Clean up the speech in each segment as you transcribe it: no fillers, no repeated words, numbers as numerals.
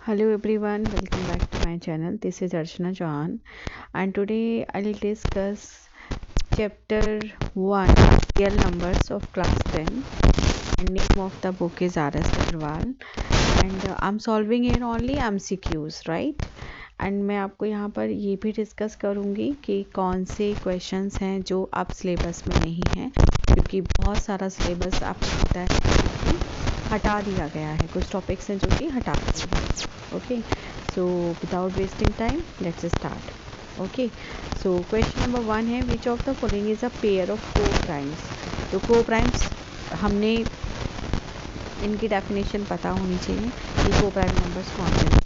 Hello everyone, welcome back to my channel. This is Archana Chauhan and today I'll discuss chapter 1 real numbers of class 10 and name of the book is R.S. Agarwal and I'm solving here only MCQs, right? And मैं आपको यहाँ पर ये भी discuss करूँगी कि कौन से क्वेश्चंस हैं जो अब सिलेबस में नहीं हैं, क्योंकि बहुत सारा सिलेबस आपको पता है कि हटा दिया गया है, कुछ टॉपिक्स हैं जो कि हटा दिए हैं. Okay, so without wasting time let's start. Okay, so question number 1 है विच of the following is a pair of को प्राइम्स. तो को प्राइम्स हमने इनकी डेफिनेशन पता होनी चाहिए कि को प्राइम नंबर्स कौन से.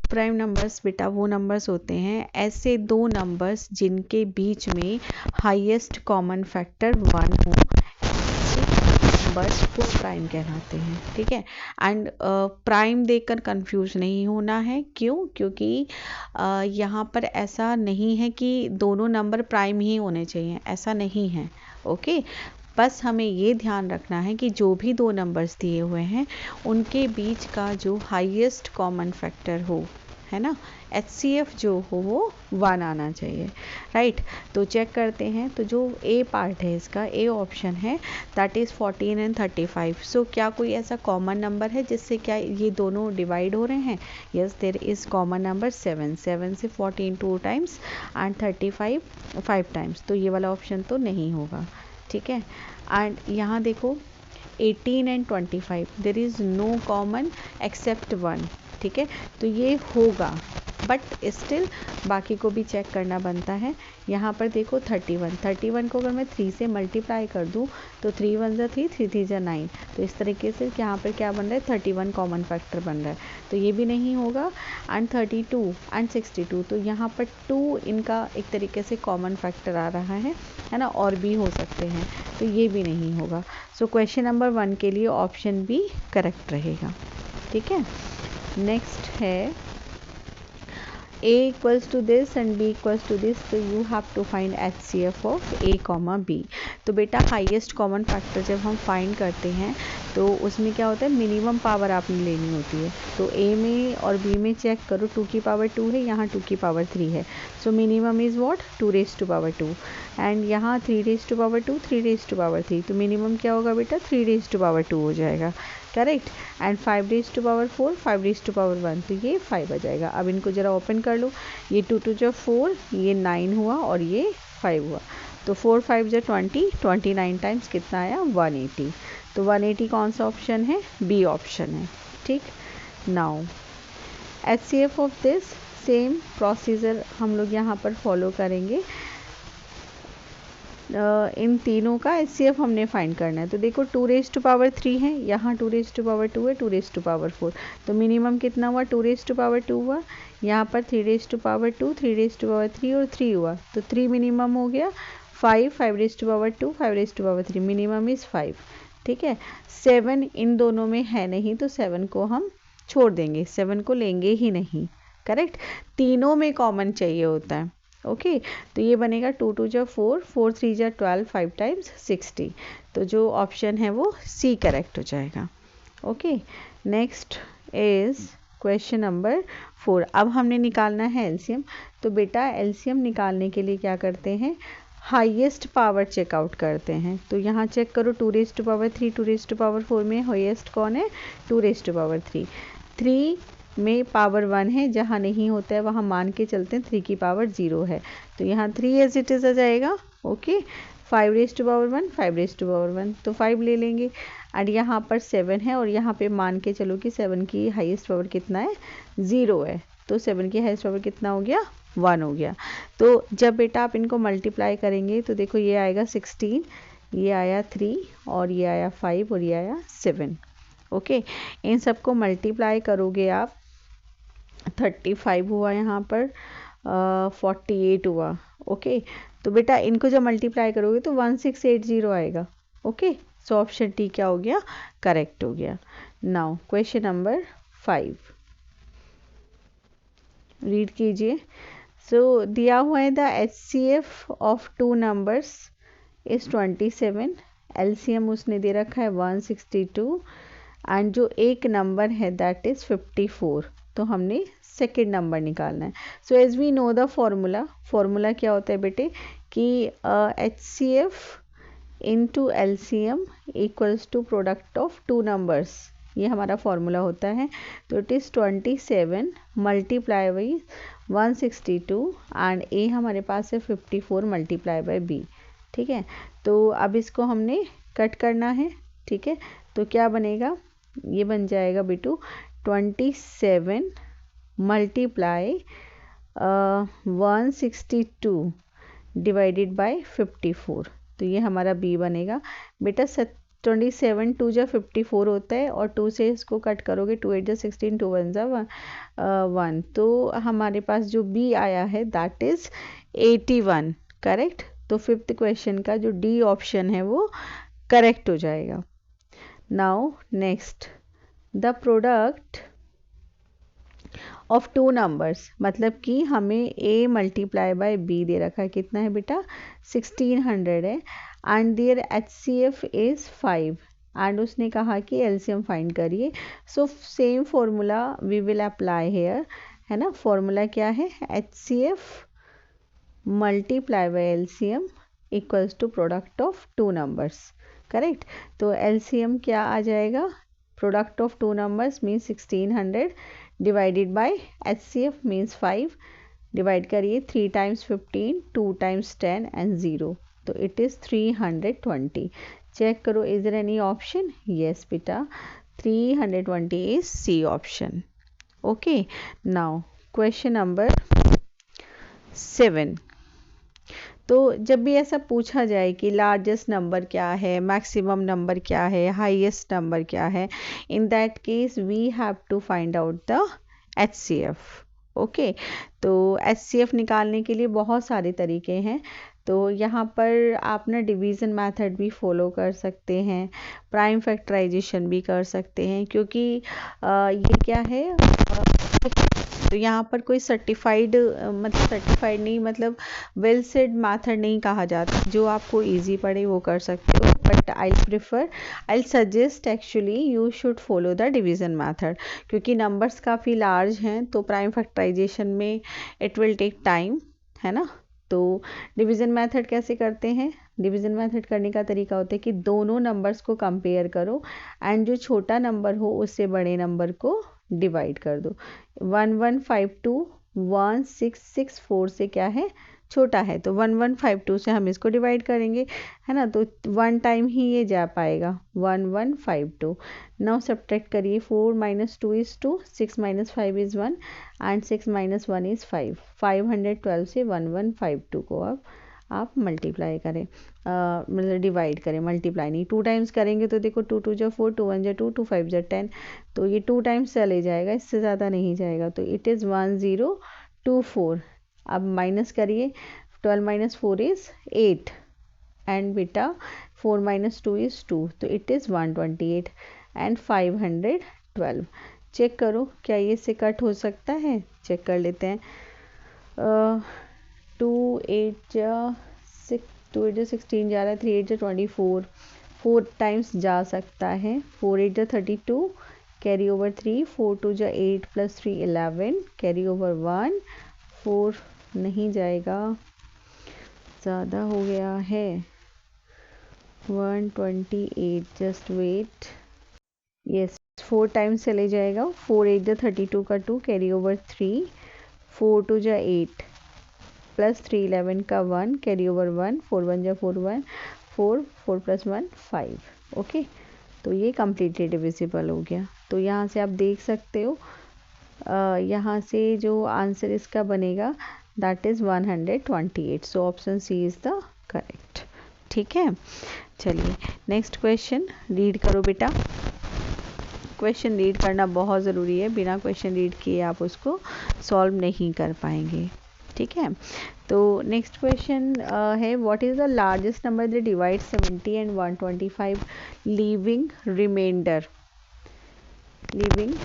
प्राइम नंबर्स बेटा वो नंबर्स होते हैं, ऐसे दो नंबर्स जिनके बीच में हाईएस्ट कॉमन फैक्टर 1 हो, नंबर्स को प्राइम कहलाते हैं. ठीक है, एंड प्राइम देखकर कंफ्यूज नहीं होना है. क्यों? क्योंकि यहाँ पर ऐसा नहीं है कि दोनों नंबर प्राइम ही होने चाहिए, ऐसा नहीं है. ओके, बस हमें ये ध्यान रखना है कि जो भी दो नंबर्स दिए हुए हैं उनके बीच का जो हाईएस्ट कॉमन फैक्टर हो, है ना, HCF जो हो वो 1 आना चाहिए. राइट, तो चेक करते हैं. तो जो ए पार्ट है इसका, ए ऑप्शन है, दैट इज़ 14 एंड 35. सो क्या कोई ऐसा कॉमन नंबर है जिससे क्या ये दोनों डिवाइड हो रहे हैं? Yes, there is common number 7. 7 से 14 2 टाइम्स एंड 35 5 टाइम्स. तो ये वाला ऑप्शन तो नहीं होगा. ठीक है, एंड यहाँ देखो 18 and 25 there is no common except 1. ठीक है, तो ये होगा, बट स्टिल बाकी को भी चेक करना बनता है. यहाँ पर देखो 31 को अगर मैं 3 से मल्टीप्लाई कर दूँ तो 3 1 जा 3, 3 3 जा 9. तो इस तरीके से यहाँ पर क्या बन रहा है, 31 कॉमन फैक्टर बन रहा है, तो ये भी नहीं होगा. एंड 32 एंड 62, तो यहाँ पर 2 इनका एक तरीके से कॉमन फैक्टर आ रहा है ना, और भी हो सकते हैं, तो ये भी नहीं होगा. सो क्वेश्चन नंबर 1 के लिए ऑप्शन बी करेक्ट रहेगा. ठीक है, नेक्स्ट है a equals to this and b equals to this, तो you have to find HCF of a, b. तो बेटा हाईएस्ट कॉमन फैक्टर जब हम फाइंड करते हैं तो उसमें क्या होता है, मिनिमम पावर आपने लेनी होती है. तो a में और b में चेक करो, 2 की पावर 2 है, यहाँ 2 की पावर 3 है. So minimum is what, 2 raise to power 2 and यहाँ 3 raise to power 2, 3 raise to power 3. तो मिनिमम क्या होगा बेटा, 3 रेज़ टू पावर 2 हो जाएगा. Correct, and 5 raise to power 4, 5 raise to power 1, तो ये 5 आ जाएगा. अब इनको ज़रा ओपन कर लो, ये 2 2 जो 4, ये 9 हुआ और ये 5 हुआ. तो 4 5 जो 20, 29 टाइम्स कितना आया, 180. तो 180 कौन सा ऑप्शन है, बी ऑप्शन है. ठीक, now HCF of this same procedure हम लोग यहाँ पर फॉलो करेंगे. इन तीनों का HCF हमने फाइंड करना है. तो देखो 2 रेज़ टू पावर 3 है, यहाँ 2 रेज़ टू पावर 2 है, 2 रेज़ टू पावर 4. तो मिनिमम कितना हुआ, 2 रेज़ टू पावर 2 हुआ, यहाँ पर 3 raise to power 2, 3 raise to power 3 और 3 हुआ, तो 3 मिनिमम हो गया. 5 raise to power 2, 5 raise to power 3, minimum is 5. ठीक है, 7 इन दोनों में है नहीं, तो 7 को हम छोड़ देंगे, 7 को लेंगे ही नहीं. करेक्ट, तीनों में कॉमन चाहिए होता है. ओके, तो ये बनेगा 2 2 जा 4, 4 3 जा 12, 5 टाइम्स 60. तो जो ऑप्शन है वो सी करेक्ट हो जाएगा. Okay, next is question number 4. अब हमने निकालना है एलसीएम. तो बेटा एलसीएम निकालने के लिए क्या करते हैं, हाईएस्ट पावर चेकआउट करते हैं. तो यहाँ चेक करो, 2 raise to power 3, 2 raise to power 4 में हाईएस्ट कौन है, 2 रेज़ टू पावर 3. 3 में पावर 1 है, जहाँ नहीं होता है वहाँ मान के चलते हैं 3 की पावर 0 है, तो यहाँ 3 एज इट इज़ आ जाएगा. Okay, 5 raise to power 1, 5 raise to power 1, तो 5 ले लेंगे. एंड यहाँ पर 7 है और यहाँ पे मान के चलो कि 7 की हाईएस्ट पावर कितना है, 0 है, तो 7 की हाईएस्ट पावर कितना हो गया, 1 हो गया. तो जब बेटा आप इनको मल्टीप्लाई करेंगे तो देखो ये आएगा 16, ये आया 3 और ये आया 5 और ये आया 7. ओके, इन सबको मल्टीप्लाई करोगे आप, 35 हुआ, यहाँ पर 48 हुआ. ओके, तो बेटा इनको जब मल्टीप्लाई करोगे तो 1680 आएगा. ओके, सो ऑप्शन टी क्या हो गया, करेक्ट हो गया. नाउ क्वेश्चन नंबर 5 रीड कीजिए. सो दिया हुआ है the HCF of 2 numbers is 27. LCM उसने दे रखा है 162 एंड जो एक नंबर है दैट इज़ 54, तो हमने सेकेंड नंबर निकालना है। So as we know the formula क्या होता है बेटे कि HCF into LCM equals to product of two numbers, ये हमारा फॉर्मूला होता है। तो it is 27 multiply by 162 and a हमारे पास है 54 मल्टीप्लाई बाई बी। ठीक है, तो अब इसको हमने कट करना है। ठीक है, तो क्या बनेगा, ये बन जाएगा बेटू 27 मल्टीप्लाई 162 डिवाइडेड बाय 54, तो ये हमारा बी बनेगा। बेटा 27 टू जा 54 होता है और 2 से इसको कट करोगे 2 8 जा 16 2 1 जा 1, तो हमारे पास जो बी आया है दैट इज़ 81। करेक्ट, तो फिफ्थ क्वेश्चन का जो डी ऑप्शन है वो करेक्ट हो जाएगा। Now next, the product of two numbers, मतलब कि हमें a मल्टीप्लाई बाय b दे रखा है, कितना है बेटा 1600 है, and there HCF is 5 and उसने कहा कि LCM फाइंड करिए। So same formula we will apply here, है ना। फॉर्मूला क्या है, HCF multiply by LCM equals to product of two numbers. Correct, तो LCM क्या आ जाएगा, product of two numbers means 1600 divided by HCF means 5, divide करिए 3 टाइम्स 15 2 टाइम्स 10 एंड 0, तो इट इज़ 320। चेक करो, is there any option, yes बेटा 320 is C option. Okay, now question number 7। तो जब भी ऐसा पूछा जाए कि लार्जेस्ट नंबर क्या है, मैक्सिमम नंबर क्या है, हाईएस्ट नंबर क्या है, in that case we have to find out the HCF। Okay, तो HCF निकालने के लिए बहुत सारे तरीके हैं। तो यहाँ पर आप ना डिवीज़न मेथड भी फॉलो कर सकते हैं, प्राइम फैक्टराइजेशन भी कर सकते हैं, क्योंकि ये क्या है, तो यहाँ पर कोई सर्टिफाइड मतलब सर्टिफाइड नहीं, मतलब वेल सेड मेथड नहीं कहा जाता, जो आपको इजी पड़े वो कर सकते हो, but I suggest actually you should follow the division method, क्योंकि नंबर्स काफ़ी लार्ज हैं, तो प्राइम फैक्टराइजेशन में इट विल टेक टाइम, है ना। तो डिवीज़न मेथड कैसे करते हैं, डिवीज़न मेथड करने का तरीका होता है कि दोनों नंबर्स को कंपेयर करो एंड जो छोटा नंबर हो उससे बड़े नंबर को डिवाइड कर दो। 1152 1664 से क्या है, छोटा है, तो 1152 से हम इसको डिवाइड करेंगे, है ना, तो 1 टाइम ही ये जा पाएगा 1152। नाउ सब्ट्रैक्ट करिए, 4 - 2 इज़ 2, 6 - 5 इज़ 1 एंड 6 - 1 इज़ 5। 512 से 1152 को अब आप मल्टीप्लाई करें, मतलब डिवाइड करें, मल्टीप्लाई नहीं, 2 टाइम्स करेंगे तो देखो 2 2 जा 4, 2 1 जा 2, 2 5 जा 10, तो ये 2 टाइम्स चले जाएगा, इससे ज़्यादा नहीं जाएगा, तो इट इज़ 1024। अब माइनस करिए, 12 - 4 इज़ 8 एंड बेटा 4 - 2 इज़ 2, तो इट इज़ 128 एंड 512। चेक करो क्या ये से कट हो सकता है, चेक कर लेते हैं। 2 8 जा 6, 2 8 जा 16 जा रहा है, 3 8 जा 24, 4 टाइम्स जा सकता है, 4 8 जा 32, कैरी ओवर 3, 4 2 जा 8 + 3 11, कैरी ओवर 1, 4 नहीं जाएगा, ज़्यादा हो गया है, 128, जस्ट वेट, यस 4 टाइम्स चले जाएगा, 4 8 जा 32 का 2, कैरी ओवर 3, 4 2 जा 8 + 3 11 का 1, कैरी ओवर 1, 4 1 जा 4 1, 4 4 + 1 5। ओके, तो ये कम्प्लीटली डिविजिबल हो गया। तो यहाँ से आप देख सकते हो, यहाँ से जो आंसर इसका बनेगा that is 128। So option C is the correct. ठीक है, चलिए नेक्स्ट क्वेश्चन रीड करो बेटा। क्वेश्चन रीड करना बहुत ज़रूरी है, बिना क्वेश्चन रीड किए आप उसको सॉल्व नहीं कर पाएंगे। ठीक है, तो नेक्स्ट क्वेश्चन है, what is the largest number that divide 70 and 125 leaving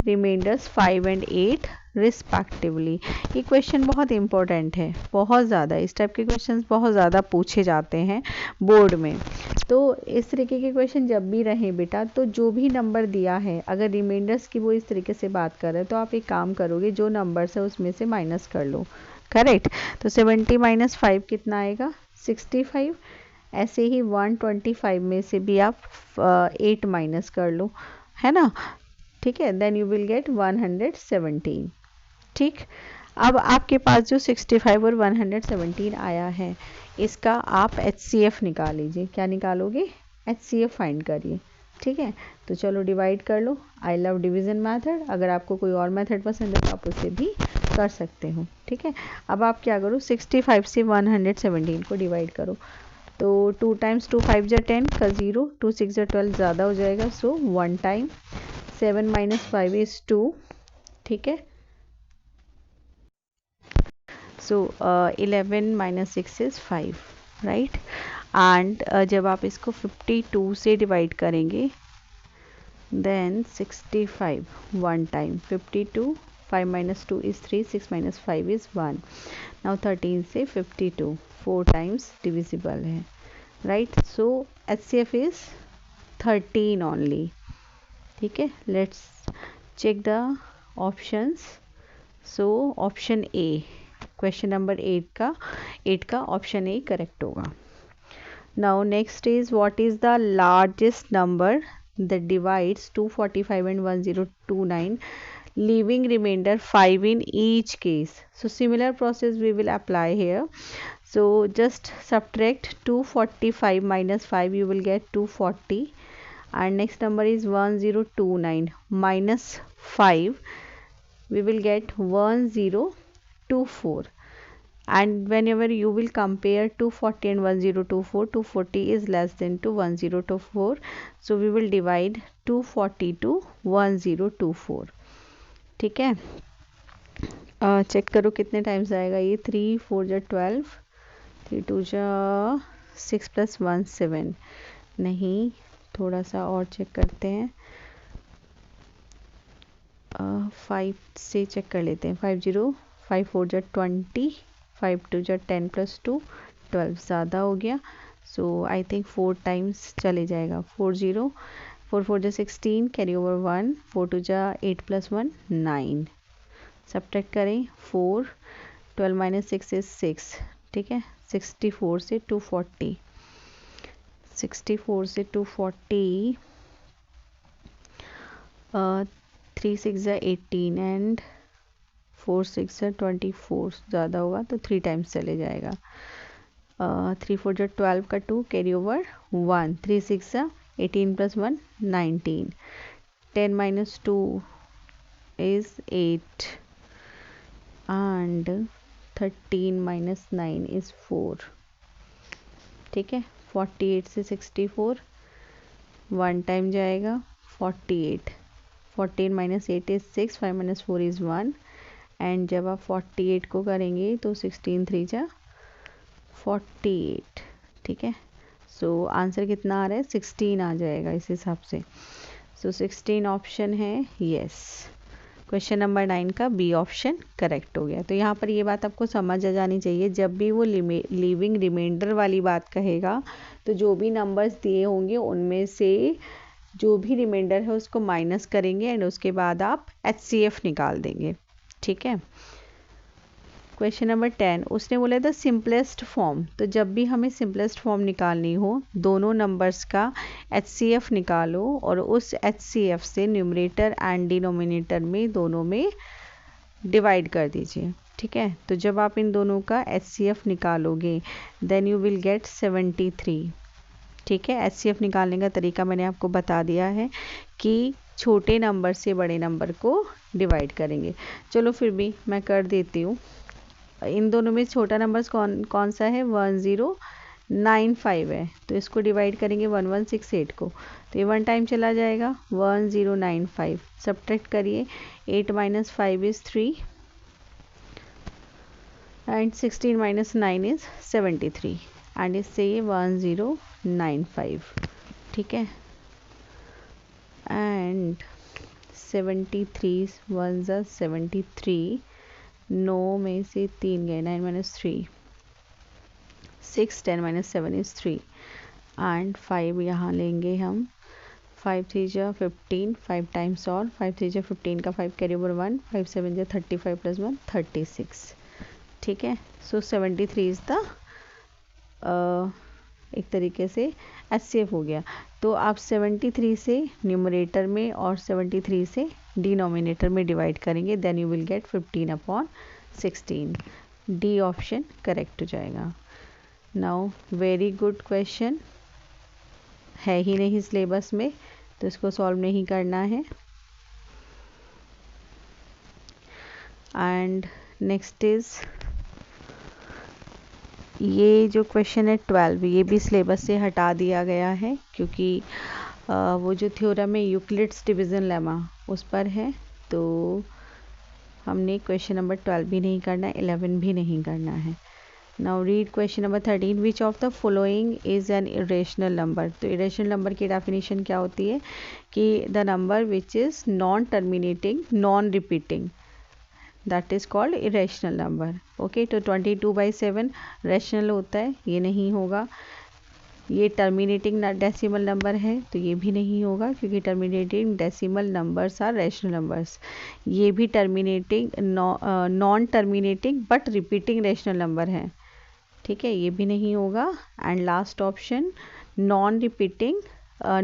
remainders 5 and 8 respectively. ये क्वेश्चन बहुत इंपॉर्टेंट है, बहुत ज़्यादा इस टाइप के क्वेश्चंस बहुत ज़्यादा पूछे जाते हैं बोर्ड में। तो इस तरीके के क्वेश्चन जब भी रहे बेटा, तो जो भी नंबर दिया है अगर रिमाइंडर्स की वो इस तरीके से बात कर रहे हैं तो आप एक काम करोगे, जो नंबर्स है उसमें से माइनस कर लो। करेक्ट। तो 70 माइनस 5 कितना आएगा? 65। ऐसे ही 125 में से भी आप 8 माइनस कर लो, है ना। ठीक है, देन यू विल गेट 117। ठीक, अब आपके पास जो 65 और 117 आया है, इसका आप HCF निकाल लीजिए। क्या निकालोगे? HCF फाइंड करिए। ठीक है, तो चलो डिवाइड कर लो। I love division method. अगर आपको कोई और मेथड पसंद है तो आप उससे भी कर सकते हो। ठीक है, अब आप क्या करो, 65 से 117 को डिवाइड करो। तो 2 टाइम्स 2 5 जा 10 का 0, 2 6 जा 12 ज़्यादा हो जाएगा, सो 1 टाइम। 7 minus 5 is 2। ठीक है, सो 11 माइनस 6 इज़ 5, राइट। एंड जब आप इसको 52 से डिवाइड करेंगे, then 65 1 time 52, 5 minus 2 is 3, 6 minus 5 is 1. Now 13 से 52 4 times divisible है, right? So HCF is 13 only. ठीक है, let's check the options. So option A, question number 8 का option A correct होगा. Now next is, what is the largest number that divides 245 and 1029, leaving remainder 5 in each case? So similar process we will apply here. So just subtract 245 minus 5, you will get 240, and next number is 1029 minus 5, we will get 1024. And whenever you will compare 240 and 1024, 240 is less than to 1024, so we will divide 240 to 1024. ठीक है, check करो कितने times आएगा ये। 3 4 जा 12, 3 2 जा 6 plus 1 7। नहीं, थोड़ा सा और चेक करते हैं। 5 से चेक कर लेते हैं। 5 0 5 4 जा 20, 5 2 जा 10 प्लस 2 12, ज़्यादा हो गया, सो आई थिंक 4 टाइम्स चले जाएगा। 4 0 4 4 जा 16, कैरी ओवर 1, 4 2 जा 8 प्लस 1 9, सब्ट्रैक्ट करें 4, 12 माइनस 6 इज 6। ठीक है, 64 से 240, 64 से 240, 3 6 जा 18 एंड 4 6 जा 24, ज़्यादा होगा तो 3 टाइम्स चले जाएगा। 3 4 जा 12 का 2, कैरी ओवर 1, 3 6 जा 18 plus 1 19, 10 minus 2 is 8 and 13 minus 9 is 4. ठीक है, 48 से 64 1 टाइम जाएगा, 48, 14 minus 8 is 6, 5 minus 4 is 1, and जब आप 48 को करेंगे तो 16 3 जा 48। ठीक है, सो आंसर कितना आ रहा है? 16 आ जाएगा इस हिसाब से। सो 16 ऑप्शन है यस। क्वेश्चन नंबर 9 का बी ऑप्शन करेक्ट हो गया। तो यहाँ पर ये बात आपको समझ आ जानी चाहिए, जब भी वो लिविंग रिमाइंडर वाली बात कहेगा तो जो भी नंबर्स दिए होंगे उनमें से जो भी रिमाइंडर है उसको माइनस करेंगे एंड उसके बाद आप HCF निकाल देंगे। ठीक है, क्वेश्चन नंबर 10, उसने बोला था सिंपलेस्ट फॉर्म। तो जब भी हमें सिंपलेस्ट फॉर्म निकालनी हो, दोनों नंबर्स का HCF निकालो और उस HCF से न्यूमरेटर एंड डिनोमिनेटर में दोनों में डिवाइड कर दीजिए। ठीक है, तो जब आप इन दोनों का HCF निकालोगे देन यू विल गेट 73। ठीक है, HCF निकालने का तरीका मैंने आपको बता दिया है कि छोटे नंबर से बड़े नंबर को डिवाइड करेंगे। चलो फिर भी मैं कर देती हूँ। इन दोनों में छोटा नंबर कौन सा है? 1095 है, तो इसको डिवाइड करेंगे 1168 को, तो ये 1 टाइम चला जाएगा। 1095 सब्ट्रैक्ट करिए, 8 minus 5 is 3 and 16 minus 9 is 73, and इससे ये 1095। ठीक है, एंड 73 वन ज़ा 73, 9 में से 3 गए, 9 माइनस 3 6, 10 माइनस 7 इज़ 3 एंड 5 यहाँ लेंगे हम, 5 3 जा 15, 5 टाइम्स और 5 3 जा 15 का 5 कैरी ओवर 1, 5 7 जा 35 प्लस 1 36, ठीक है। सो 73 इज़ द एक तरीके से एचसीएफ हो गया। तो आप 73 से न्यूमरेटर में और 73 से डिनोमिनेटर में डिवाइड करेंगे, then you will get 15/16। D option correct हो जाएगा। नाउ वेरी गुड क्वेश्चन, है ही नहीं सिलेबस में तो इसको सॉल्व नहीं करना है। एंड नेक्स्ट इज ये जो क्वेश्चन है 12, ये भी सिलेबस से हटा दिया गया है क्योंकि वो जो थ्योरम है यूक्लिड्स डिवीजन लेमा उस पर है, तो हमने क्वेश्चन नंबर 12 भी नहीं करना है, 11 भी नहीं करना है। Now read question number 13, which of the following is an irrational number. तो इरेशनल नंबर की डेफिनेशन क्या होती है कि the number which is non terminating non repeating, that is called irrational number. Okay, तो 22/7 रेशनल होता है, ये नहीं होगा। ये टर्मिनेटिंग डेसिमल नंबर है तो ये भी नहीं होगा क्योंकि terminating decimal numbers are rational numbers. ये भी terminating non terminating but repeating rational number है, ठीक है, ये भी नहीं होगा। And last option non repeating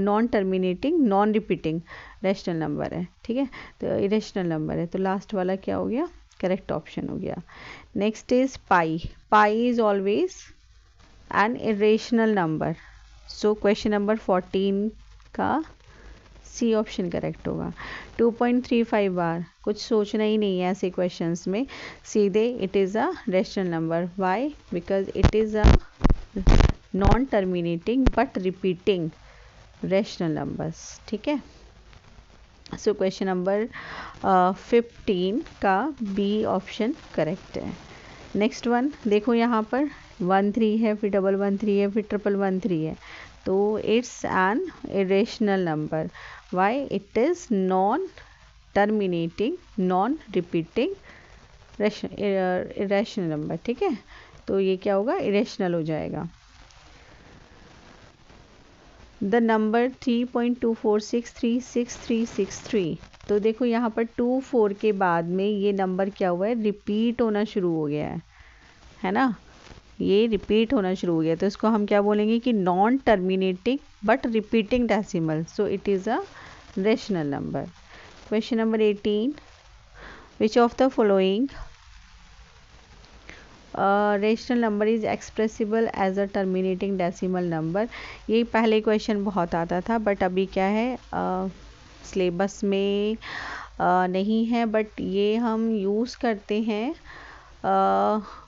non terminating non repeating rational number है, ठीक है, तो इरेशनल नंबर है। तो लास्ट वाला क्या हो गया, करेक्ट ऑप्शन हो गया। Next is pi, pi is always an irrational number. So question number 14 का सी ऑप्शन करेक्ट होगा। 2.35 बार, कुछ सोचना ही नहीं है ऐसे क्वेश्चंस में, सीधे it is a rational number. Why? Because it is a non terminating but repeating rational numbers, ठीक है। सो क्वेश्चन नंबर 15 का बी ऑप्शन करेक्ट है। नेक्स्ट वन देखो, यहाँ पर 13 है, फिर 113 है, फिर 1113 है, तो it's an irrational number. Why? It is non terminating non repeating irrational number, ठीक है, तो ये क्या होगा, इरेशनल हो जाएगा। द नंबर 3.2463663, तो देखो यहाँ पर 24 के बाद में ये नंबर क्या हुआ है, रिपीट होना शुरू हो गया है ना, ये रिपीट होना शुरू हो गया, तो इसको हम क्या बोलेंगे कि non terminating but repeating decimal, so it is a rational number. Question number 18, which of the following rational number is expressible as a terminating decimal number. ये पहले क्वेश्चन बहुत आता था बट अभी क्या है, सिलेबस में नहीं है, बट ये हम यूज़ करते हैं।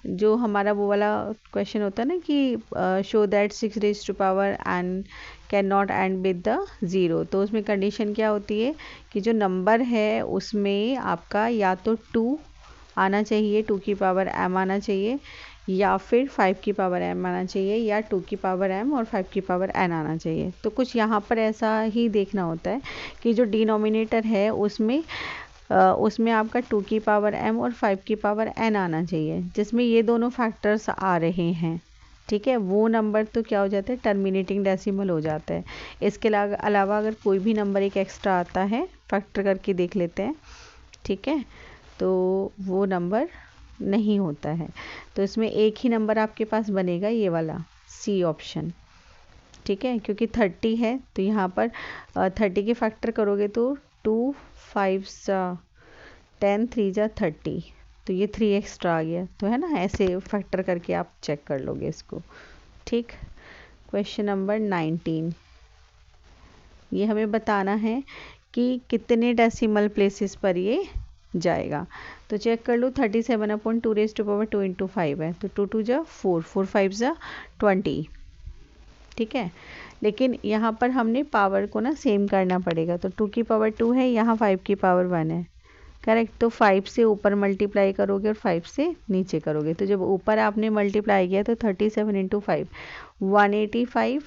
जो हमारा वो वाला क्वेश्चन होता है ना कि show that 6 raise to power and cannot end with the zero, तो उसमें कंडीशन क्या होती है कि जो नंबर है उसमें आपका या तो 2 आना चाहिए, 2 की पावर m आना चाहिए, या फिर 5 की पावर m आना चाहिए, या 2 की पावर m और 5 की पावर n आना चाहिए। तो कुछ यहाँ पर ऐसा ही देखना होता है कि जो डिनोमिनेटर है उसमें आपका 2 की पावर m और 5 की पावर n आना चाहिए, जिसमें ये दोनों फैक्टर्स आ रहे हैं, ठीक है, वो नंबर तो क्या हो जाता है, टर्मिनेटिंग डेसिमल हो जाता है। इसके अलावा अगर कोई भी नंबर एक एक्स्ट्रा आता है, फैक्टर करके देख लेते हैं, ठीक है, तो वो नंबर नहीं होता है। तो इसमें एक ही नंबर आपके पास बनेगा, ये वाला सी ऑप्शन, ठीक है, क्योंकि 30 है तो यहाँ पर 30 के फैक्टर करोगे तो 2 5 10 3 जा 30, तो ये 3 एक्स्ट्रा आ गया, तो है ना, ऐसे फैक्टर करके आप चेक कर लोगे इसको, ठीक। क्वेश्चन नंबर 19, ये हमें बताना है कि कितने डेसिमल प्लेसेस पर ये जाएगा। तो चेक कर लो, 37/2 रेज़ टू पावर 2 × 5 है, तो 2 2 जा 4, 4 5 जा 20, ठीक है, लेकिन यहाँ पर हमने पावर को ना सेम करना पड़ेगा, तो 2 की पावर 2 है, यहाँ 5 की पावर 1 है, करेक्ट, तो 5 से ऊपर मल्टीप्लाई करोगे और 5 से नीचे करोगे, तो जब ऊपर आपने मल्टीप्लाई किया तो 37 × 5 185,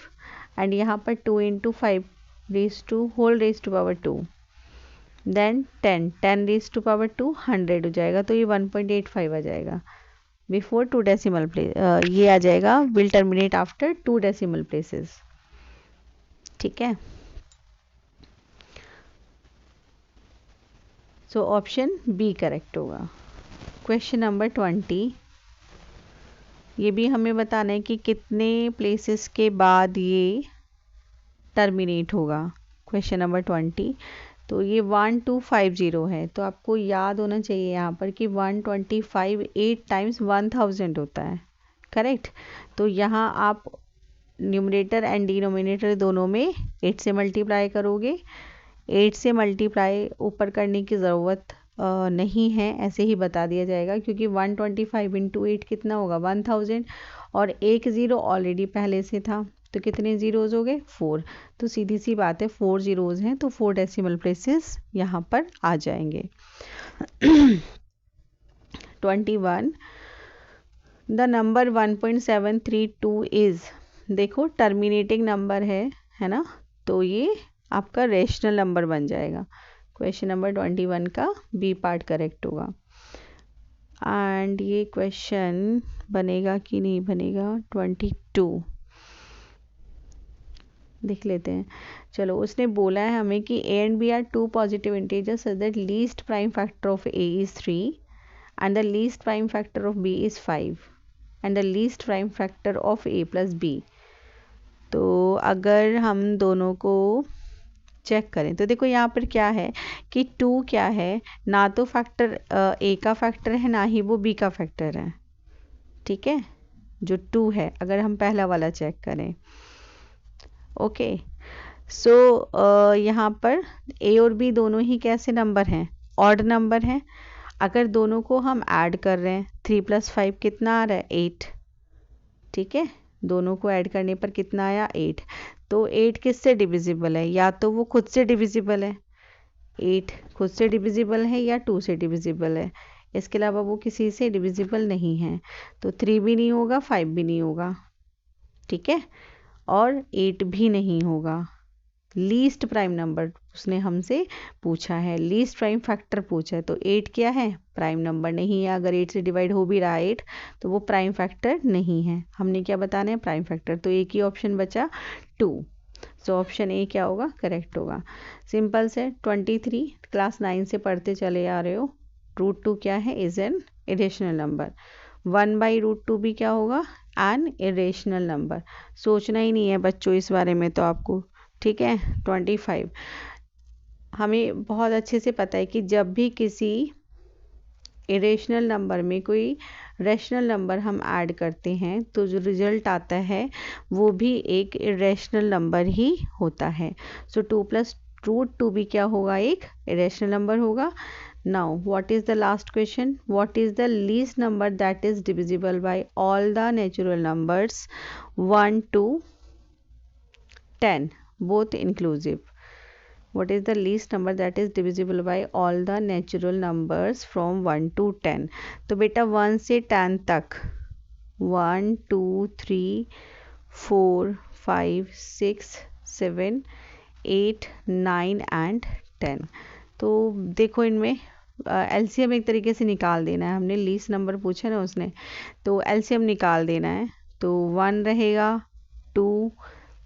एंड यहाँ पर 2 × 5 whole raise to power 2, then 10 raise to power 2 100 हो जाएगा, तो ये 1.85 आ जाएगा बिफोर 2 डेसिमल प्लेस। ये आ जाएगा will terminate after 2 decimal places. ठीक है, सो ऑप्शन बी करेक्ट होगा। क्वेश्चन नंबर 20, ये भी हमें बताना है कि कितने प्लेसेस के बाद ये टर्मिनेट होगा। क्वेश्चन नंबर 20, तो ये 1250 है, तो आपको याद होना चाहिए यहाँ पर कि 125 8 टाइम्स 1000 होता है, करेक्ट। तो यहाँ आप न्यूमरेटर एंड डिनोमिनेटर दोनों में 8 से मल्टीप्लाई करोगे। 8 से मल्टीप्लाई ऊपर करने की ज़रूरत नहीं है, ऐसे ही बता दिया जाएगा, क्योंकि 125 इंटू 8 कितना होगा 1000, और एक ज़ीरो ऑलरेडी पहले से था, तो कितने ज़ीरोज़ हो गए 4। तो सीधी सी बात है 4 ज़ीरोज़ हैं, तो 4 डेसिमल प्लेसेस यहाँ पर आ जाएंगे। 21, द नंबर 1.732 इज़, देखो टर्मिनेटिंग नंबर है ना, तो ये आपका रेशनल नंबर बन जाएगा। क्वेश्चन नंबर 21 का बी पार्ट करेक्ट होगा। एंड ये क्वेश्चन बनेगा कि नहीं बनेगा 22, देख लेते हैं। चलो, उसने बोला है हमें कि a and b are two positive integers such that least prime factor of a is 3 and the least prime factor of b is 5 and the least prime factor of a plus b। तो अगर हम दोनों को check करें तो देखो यहाँ पर क्या है कि 2 क्या है, ना तो फैक्टर a का फैक्टर है, ना ही वो b का फैक्टर है। ठीक है, जो 2 है, अगर हम पहला वाला चेक करें। ओके, सो यहाँ पर a और b दोनों ही कैसे नंबर हैं, ऑड नंबर हैं। अगर दोनों को हम ऐड कर रहे हैं, 3 + 5 कितना आ रहा है 8। ठीक है, दोनों को ऐड करने पर कितना आया 8। तो 8 किससे डिविजिबल है, या तो वो खुद से डिविजिबल है, 8 खुद से डिविजिबल है, या 2 से डिविजिबल है। इसके अलावा वो किसी से डिविजिबल नहीं है, तो 3 भी नहीं होगा, 5 भी नहीं होगा। ठीक है, और 8 भी नहीं होगा। लीस्ट प्राइम नंबर उसने हमसे पूछा है, लीस्ट प्राइम फैक्टर पूछा है, तो 8 क्या है, प्राइम नंबर नहीं है। अगर 8 से डिवाइड हो भी रहा है 8, तो वो प्राइम फैक्टर नहीं है। हमने क्या बताना है, प्राइम फैक्टर। तो एक ही ऑप्शन बचा 2, सो ऑप्शन ए क्या होगा, करेक्ट होगा। सिंपल से 23 क्लास 9 से पढ़ते चले आ रहे हो। √2 क्या है, इज एन इरेशनल नंबर। 1/√2 भी क्या होगा, एन इरेशनल नंबर। सोचना ही नहीं है बच्चों इस बारे में तो आपको। ठीक है, 25 हमें बहुत अच्छे से पता है कि जब भी किसी इरेशनल नंबर में कोई रैशनल नंबर हम ऐड करते हैं, तो जो रिजल्ट आता है वो भी एक इरेशनल नंबर ही होता है। सो 2 + √2 भी क्या होगा, एक इरेशनल नंबर होगा। Now what is the last question, what is the least number that is divisible by all the natural numbers 1 to 10 both inclusive। what is the least number that is divisible by all the natural numbers from 1 to 10। तो बेटा 1 से 10 तक 1 2 3 4 5 6 7 8 9 and 10। तो देखो इनमें LCM एक तरीके से निकाल देना है। हमने लीस्ट नंबर पूछा ना उसने, तो एलसीएम निकाल देना है। तो 1 रहेगा, 2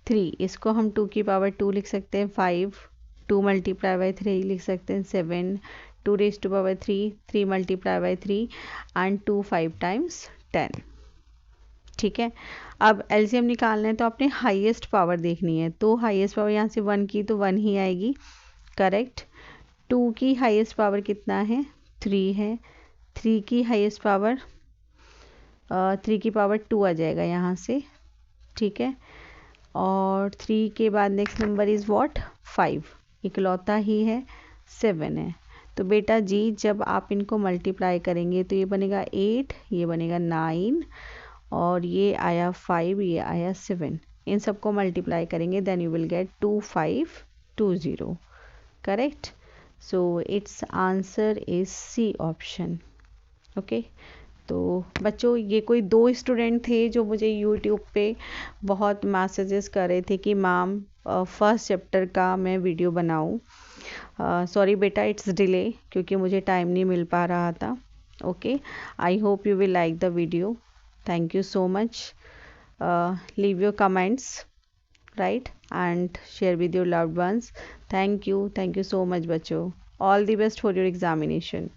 3, इसको हम 2 की पावर 2 लिख सकते हैं, 5 2 × 3 लिख सकते हैं, 7 2 raise to power 3 3 × 3 and 2 5 times 10। ठीक है, अब एलसीएम निकालना है तो आपने हाईएस्ट पावर देखनी है। तो हाईएस्ट पावर यहाँ से 1 की तो 1 ही आएगी, करेक्ट। 2 की हाईएस्ट पावर कितना है, 3 है। 3 की हाईएस्ट पावर 3 की पावर 2 आ जाएगा यहाँ से। ठीक है, और 3 के बाद नेक्स्ट नंबर इज़ व्हाट, 5, इकलौता ही है 7 है। तो बेटा जी जब आप इनको मल्टीप्लाई करेंगे तो ये बनेगा 8, ये बनेगा 9, और ये आया 5, ये आया 7। इन सबको मल्टीप्लाई करेंगे then you will get 2520, correct. So it's answer is C option. Okay, तो बच्चों ये कोई 2 स्टूडेंट थे जो मुझे यूट्यूब पे बहुत मैसेजेस कर रहे थे कि मैम फर्स्ट चैप्टर का मैं वीडियो बनाऊं। सॉरी बेटा इट्स डिले, क्योंकि मुझे टाइम नहीं मिल पा रहा था। Okay, I hope you will like the video. Thank you so much. Leave your comments, right, and share with your loved ones. Thank you so much बच्चों। All the best for your examination।